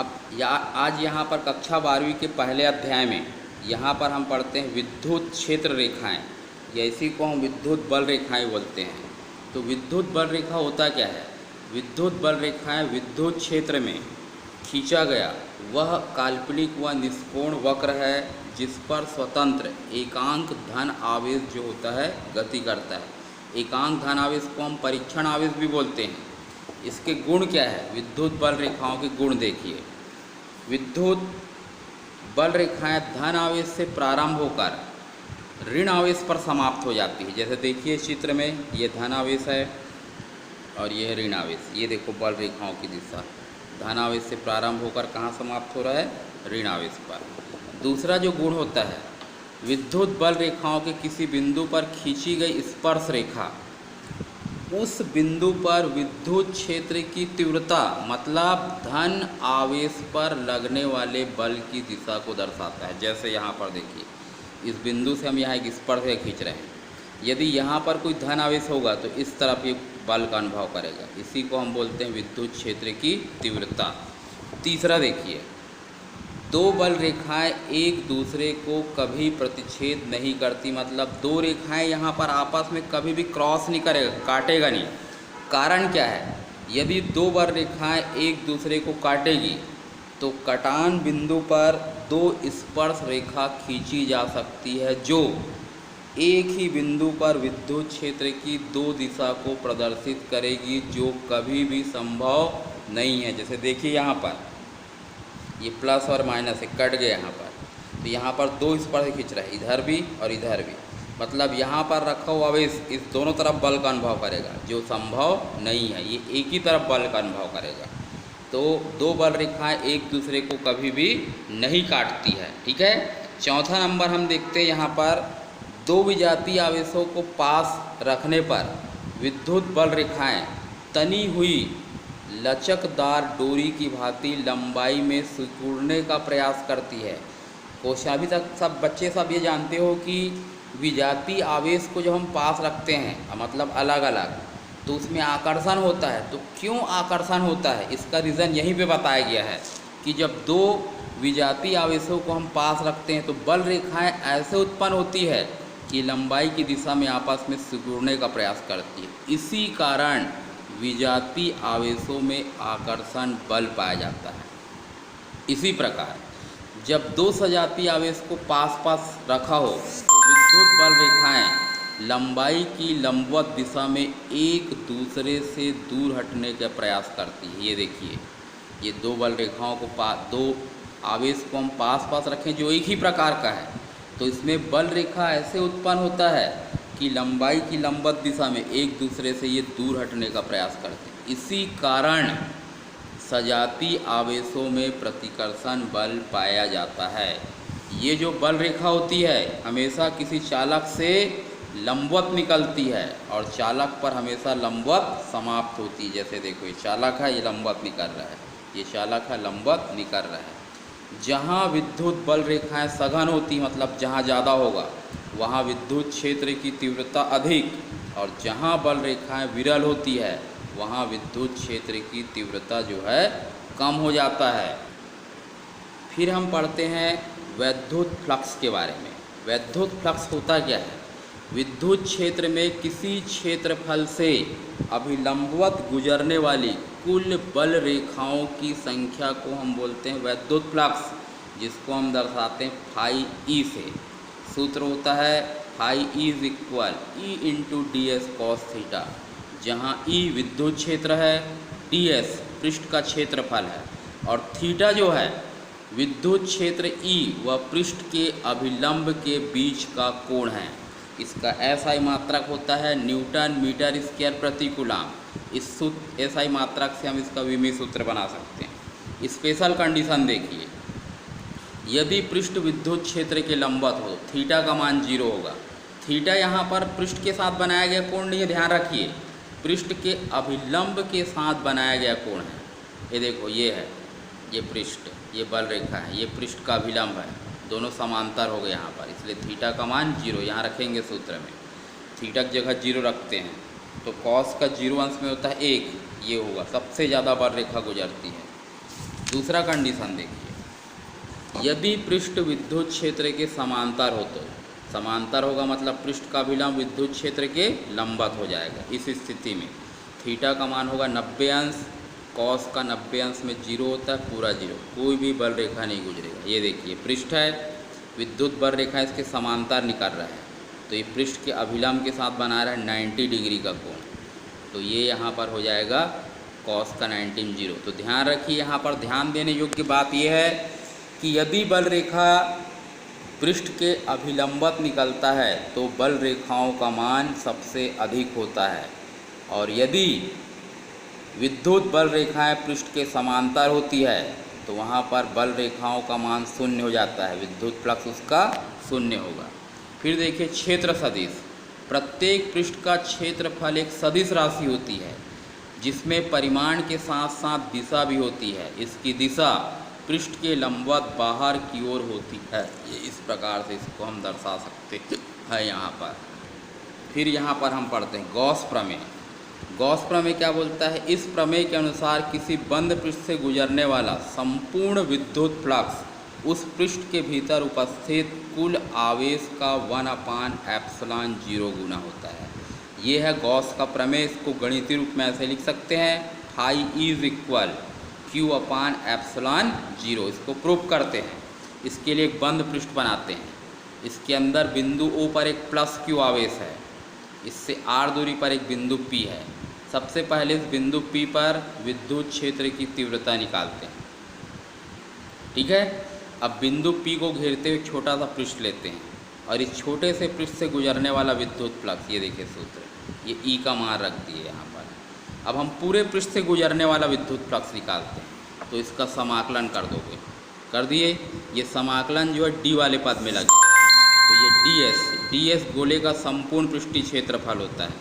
अब आज यहाँ पर कक्षा 12वीं के पहले अध्याय में यहाँ पर हम पढ़ते हैं विद्युत क्षेत्र रेखाएं, या इसी को हम विद्युत बल रेखाएं बोलते हैं। तो विद्युत बल रेखा होता क्या है? विद्युत बल रेखाएं विद्युत क्षेत्र में खींचा गया वह काल्पनिक व निष्कोण वक्र है जिस पर स्वतंत्र एकांक धन आवेश जो होता है गति करता है। एकांक धन आवेश को हम परीक्षण आवेश भी बोलते हैं। इसके गुण क्या है? विद्युत बल रेखाओं के गुण देखिए। विद्युत बल रेखाएं धन आवेश से प्रारंभ होकर ऋण आवेश पर समाप्त हो जाती है। जैसे देखिए चित्र में, ये धन आवेश है और ये है ऋण आवेश। ये देखो बल रेखाओं की दिशा, धन आवेश से प्रारंभ होकर कहाँ समाप्त हो रहा है? ऋण आवेश पर। दूसरा जो गुण होता है, विद्युत बल रेखाओं के किसी बिंदु पर खींची गई स्पर्श रेखा उस बिंदु पर विद्युत क्षेत्र की तीव्रता मतलब धन आवेश पर लगने वाले बल की दिशा को दर्शाता है। जैसे यहाँ पर देखिए, इस बिंदु से हम यहाँ एक स्पर्श रेखा खींच रहे हैं। यदि यहाँ पर कोई धन आवेश होगा तो इस तरफ ये बल का अनुभव करेगा। इसी को हम बोलते हैं विद्युत क्षेत्र की तीव्रता। तीसरा देखिए, दो बल रेखाएं एक दूसरे को कभी प्रतिच्छेद नहीं करती, मतलब दो रेखाएं यहाँ पर आपस में कभी भी क्रॉस नहीं करेगा, काटेगा नहीं। कारण क्या है? यदि दो बल रेखाएं एक दूसरे को काटेगी तो कटान बिंदु पर दो स्पर्श रेखा खींची जा सकती है जो एक ही बिंदु पर विद्युत क्षेत्र की दो दिशा को प्रदर्शित करेगी, जो कभी भी संभव नहीं है। जैसे देखिए यहाँ पर ये प्लस और माइनस से कट गए यहाँ पर, तो यहाँ पर दो स्पर्श खींच रहा है, इधर भी और इधर भी। मतलब यहाँ पर रखा हुआ आवेश इस दोनों तरफ बल का अनुभव करेगा, जो संभव नहीं है। ये एक ही तरफ बल का अनुभव करेगा। तो दो बल रेखाएं एक दूसरे को कभी भी नहीं काटती है। ठीक है। चौथा नंबर हम देखते हैं यहाँ पर, दो विजातीय आवेशों को पास रखने पर विद्युत बल रेखाएं तनी हुई लचकदार डोरी की भांति लंबाई में सिकुड़ने का प्रयास करती है। कोश अभी तक सब बच्चे सब ये जानते हो कि विजातीय आवेश को जब हम पास रखते हैं, मतलब अलग अलग, तो उसमें आकर्षण होता है। तो क्यों आकर्षण होता है, इसका रीज़न यहीं पे बताया गया है कि जब दो विजातीय आवेशों को हम पास रखते हैं तो बल रेखाएं ऐसे उत्पन्न होती है कि लंबाई की दिशा में आपस में सिकुड़ने का प्रयास करती है। इसी कारण विजातीय आवेशों में आकर्षण बल पाया जाता है। इसी प्रकार जब दो सजातीय आवेश को पास पास रखा हो तो विद्युत बल रेखाएं लंबाई की लंबवत दिशा में एक दूसरे से दूर हटने का प्रयास करती है। ये देखिए, ये दो बल रेखाओं को दो आवेश को हम पास पास रखें जो एक ही प्रकार का है, तो इसमें बल रेखा ऐसे उत्पन्न होता है कि लंबाई की लंबवत दिशा में एक दूसरे से ये दूर हटने का प्रयास करते हैं। इसी कारण सजातीय आवेशों में प्रतिकर्षण बल पाया जाता है। ये जो बल रेखा होती है हमेशा किसी चालक से लंबवत निकलती है और चालक पर हमेशा लंबवत समाप्त होती है। जैसे देखो, ये चालक है, ये लंबवत निकल रहा है, ये चालक है, लंबवत निकल रहा है। जहाँ विद्युत बल रेखाएं सघन होती, मतलब जहाँ ज़्यादा होगा वहाँ विद्युत क्षेत्र की तीव्रता अधिक, और जहाँ बल रेखाएं विरल होती है वहाँ विद्युत क्षेत्र की तीव्रता जो है कम हो जाता है। फिर हम पढ़ते हैं वैद्युत फ्लक्स के बारे में। वैद्युत फ्लक्स होता क्या है? विद्युत क्षेत्र में किसी क्षेत्रफल से अभिलंबवत गुजरने वाली कुल बल रेखाओं की संख्या को हम बोलते हैं वैद्युत फ्लक्स, जिसको हम दर्शाते हैं फाई ई से। सूत्र होता है phi E is equal E into D S cos theta, जहाँ ई विद्युत क्षेत्र है, डी एस पृष्ठ का क्षेत्रफल है, और थीटा जो है विद्युत क्षेत्र ई व पृष्ठ के अभिलंब के बीच का कोण है। इसका एसआई मात्रक होता है न्यूटन मीटर स्क्वायर प्रति कूलम। इस सूत्र एसआई मात्रक से हम इसका विमीय सूत्र बना सकते हैं। स्पेशल कंडीशन देखिए, यदि पृष्ठ विद्युत क्षेत्र के लंबवत हो थीटा का मान 0 होगा। थीटा यहाँ पर पृष्ठ के साथ बनाया गया कोण नहीं है, ध्यान रखिए, पृष्ठ के अभिलंब के साथ बनाया गया कोण है। ये देखो, ये है, ये पृष्ठ, ये बल रेखा है, ये पृष्ठ का अभिलंब है, दोनों समांतर हो गए यहाँ पर, इसलिए थीटा का मान 0 यहाँ रखेंगे सूत्र में। थीटा की जगह 0 रखते हैं तो कॉस का 0 अंश में होता है 1, ये होगा, सबसे ज़्यादा बल रेखा गुजरती है। दूसरा कंडीशन देखिए, यदि पृष्ठ विद्युत क्षेत्र के समांतर हो, तो समांतर होगा मतलब पृष्ठ का अभिलंब विद्युत क्षेत्र के लंबवत हो जाएगा। इस स्थिति में थीटा का मान होगा 90 अंश, कॉस का 90 अंश में 0 होता है, पूरा 0, कोई भी बल रेखा नहीं गुजरेगा। ये देखिए पृष्ठ है, विद्युत बल रेखा इसके समांतर निकल रहा है, तो ये पृष्ठ के अभिलंब के साथ बना रहा है 90 डिग्री का कोण, तो ये यहाँ पर हो जाएगा कॉस का 90 0। तो ध्यान रखिए, यहाँ पर ध्यान देने योग्य बात यह है कि यदि बल रेखा पृष्ठ के अभिलंबत निकलता है तो बल रेखाओं का मान सबसे अधिक होता है, और यदि विद्युत बल रेखाएं पृष्ठ के समांतर होती है तो वहाँ पर बल रेखाओं का मान शून्य हो जाता है, विद्युत फ्लक्स उसका शून्य होगा। फिर देखिए क्षेत्र सदिश, प्रत्येक पृष्ठ का क्षेत्रफल एक सदिश राशि होती है जिसमें परिमाण के साथ साथ दिशा भी होती है। इसकी दिशा पृष्ठ के लंबवत बाहर की ओर होती है। ये इस प्रकार से इसको हम दर्शा सकते हैं यहाँ पर। फिर यहाँ पर हम पढ़ते हैं गॉस प्रमेय। गॉस प्रमेय क्या बोलता है? इस प्रमेय के अनुसार किसी बंद पृष्ठ से गुजरने वाला संपूर्ण विद्युत फ्लक्स उस पृष्ठ के भीतर उपस्थित कुल आवेश का 1/ε0 गुना होता है। ये है गॉस का प्रमेय। इसको गणितीय रूप में ऐसे लिख सकते हैं, फाई इज इक्वल Q/ε0। इसको प्रूव करते हैं। इसके लिए एक बंद पृष्ठ बनाते हैं, इसके अंदर बिंदु O पर एक +Q आवेश है, इससे r दूरी पर एक बिंदु P है। सबसे पहले इस बिंदु P पर विद्युत क्षेत्र की तीव्रता निकालते हैं, ठीक है। अब बिंदु P को घेरते हुए छोटा सा पृष्ठ लेते हैं और इस छोटे से पृष्ठ से गुजरने वाला विद्युत फ्लक्स, ये देखिए सूत्र, ये E का मान रख दिए यहाँ पर। अब हम पूरे पृष्ठ से गुजरने वाला विद्युत फ्लक्स निकालते हैं, तो इसका समाकलन कर दोगे, कर दिए। ये समाकलन जो है D वाले पद में लगेगा, तो ये ds गोले का संपूर्ण पृष्ठीय क्षेत्रफल होता है,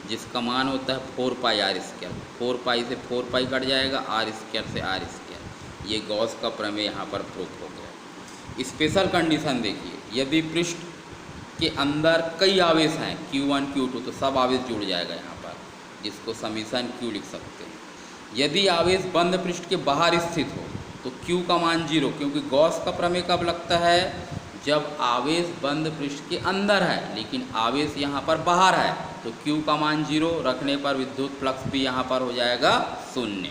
जिसका मान होता है 4πr²। 4π से 4π कट जाएगा, r² से r²। ये गॉस का प्रमेय यहाँ पर प्रूफ हो गया। स्पेशल कंडीशन देखिए, यदि पृष्ठ के अंदर कई आवेश हैं Q1 Q2, तो सब आवेश जुड़ जाएगा यहाँ पर, जिसको समीशन Q लिख सकते हैं। यदि आवेश बंद पृष्ठ के बाहर स्थित हो तो Q का मान 0, क्योंकि गॉस का प्रमेय कब लगता है? जब आवेश बंद पृष्ठ के अंदर है लेकिन आवेश यहाँ पर बाहर है, तो Q का मान 0 रखने पर विद्युत फ्लक्स भी यहाँ पर हो जाएगा 0।